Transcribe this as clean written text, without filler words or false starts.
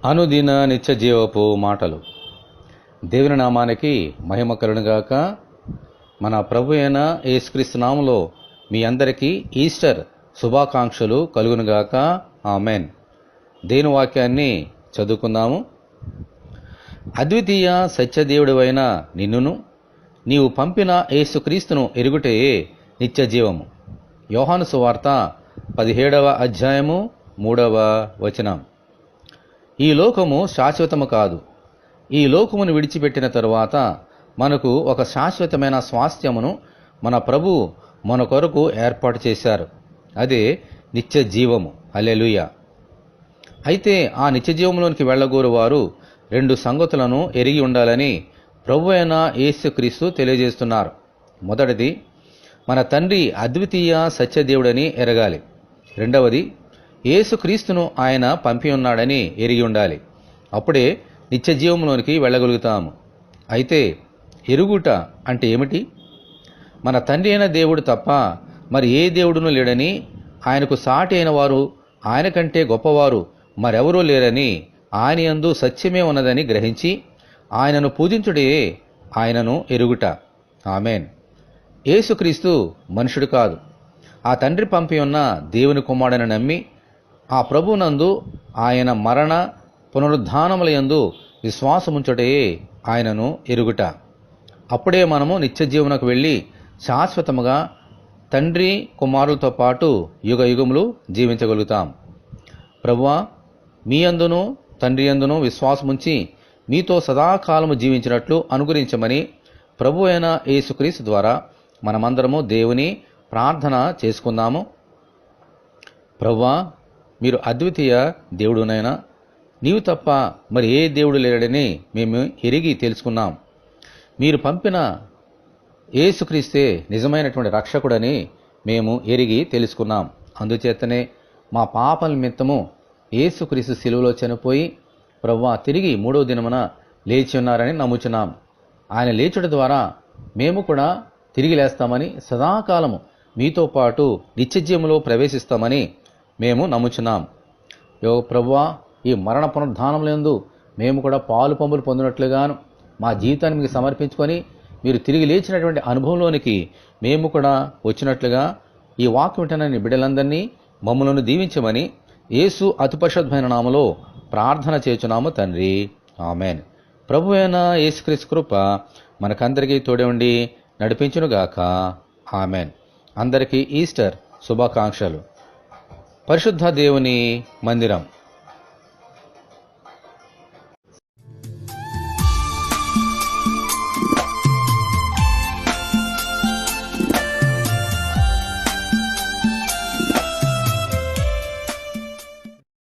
అనుదిన నిత్య జీవపు మాటలు. దేవుని నామానికి మహిమ కలుగునుగాక. మన ప్రభు అయిన యేసుక్రీస్తు నామములో మీ అందరికీ ఈస్టర్ శుభాకాంక్షలు కలుగునుగాక. ఆమెన్. దేవుని వాక్యాన్ని చదువుకుందాము. అద్వితీయ సత్యదేవుడివైన నిన్నును నీవు పంపిన యేసుక్రీస్తును ఎరుగుటే నిత్య జీవము. యోహాను సువార్త 17వ అధ్యాయము 3వ వచనం. ఈ లోకము శాశ్వతము కాదు. ఈ లోకమును విడిచిపెట్టిన తరువాత మనకు ఒక శాశ్వతమైన స్వాస్థ్యమును మన ప్రభు మన కొరకు ఏర్పాటు చేశారు. అదే నిత్య జీవము. హల్లెలూయా. అయితే ఆ నిత్య జీవంలోనికి వెళ్ళగోరు వారు 2 సంగతులను ఎరిగి ఉండాలని ప్రభు అయిన యేసుక్రీస్తు తెలియజేస్తున్నారు. మొదటిది, మన తండ్రి అద్వితీయ సత్యదేవుడని ఎరగాలి. రెండవది, యేసుక్రీస్తును ఆయన పంపి ఉన్నాడని ఎరిగి ఉండాలి. అప్పుడే నిత్య జీవంలోనికి వెళ్ళగలుగుతాము. అయితే ఎరుగుట అంటే ఏమిటి? మన తండ్రి అయిన దేవుడు తప్ప మరి ఏ దేవుడును లేడని, ఆయనకు సాటి అయిన వారు, ఆయన కంటే గొప్పవారు మరెవరూ లేరని, ఆయన యందు సత్యమే ఉన్నదని గ్రహించి ఆయనను పూజించుడే ఆయనను ఎరుగుట. ఆమెన్. యేసుక్రీస్తు మనుషుడు కాదు. ఆ తండ్రి పంపి ఉన్న దేవుని కుమారుడని నమ్మి ఆ ప్రభునందు ఆయన మరణ పునరుద్ధానములయందు విశ్వాసముంచుటే ఆయనను ఎరుగుట. అప్పుడే మనము నిత్య జీవనకు వెళ్ళి శాశ్వతముగా తండ్రి కుమారులతో పాటు యుగ యుగములు జీవించగలుగుతాం. ప్రభువా, మీ యందును తండ్రి యందును విశ్వాసముంచి మీతో సదాకాలము జీవించినట్లు అనుగ్రహించమని ప్రభు అయిన యేసుక్రీస్తు ద్వారా మనమందరము దేవుని ప్రార్థన చేసుకుందాము. ప్రభువా, మీరు అద్వితీయ దేవుడునైనా, నీవు తప్ప మరి ఏ దేవుడు లేడని మేము ఎరిగి తెలుసుకున్నాం. మీరు పంపిన యేసుక్రీస్తే నిజమైనటువంటి రక్షకుడని మేము ఎరిగి తెలుసుకున్నాం. అందుచేతనే మా పాపల నిమిత్తము యేసుక్రీస్తు శిలువలో చనిపోయి ప్రభువా తిరిగి 3వ దినమున లేచి ఉన్నారని నమ్ముచున్నాం. ఆయన లేచుట ద్వారా మేము కూడా తిరిగి లేస్తామని, సదాకాలము మీతో పాటు నిత్యజీవములో ప్రవేశిస్తామని మేము నమ్ముచున్నాం. ప్రభువా, ఈ మరణ పునరుద్ధానములందు మేము కూడా పాలు పంపులు పొందినట్లుగాను మా జీవితాన్ని మీకు సమర్పించుకొని మీరు తిరిగి లేచినటువంటి అనుభవంలోనికి మేము కూడా వచ్చినట్లుగా ఈ వాక్యం వింటున్న బిడ్డలందరినీ మమ్మలను దీవించమని యేసు అతి పరిశుద్ధమైన నామములో ప్రార్థన చేయుచున్నాము తండ్రి. ఆమెన్. ప్రభు అయిన యేసుక్రీస్తు కృప మనకందరికీ తోడే ఉండి నడిపించునుగాక. ఆమెన్. అందరికీ ఈస్టర్ శుభాకాంక్షలు. పరిశుద్ధ దేవుని మందిరం.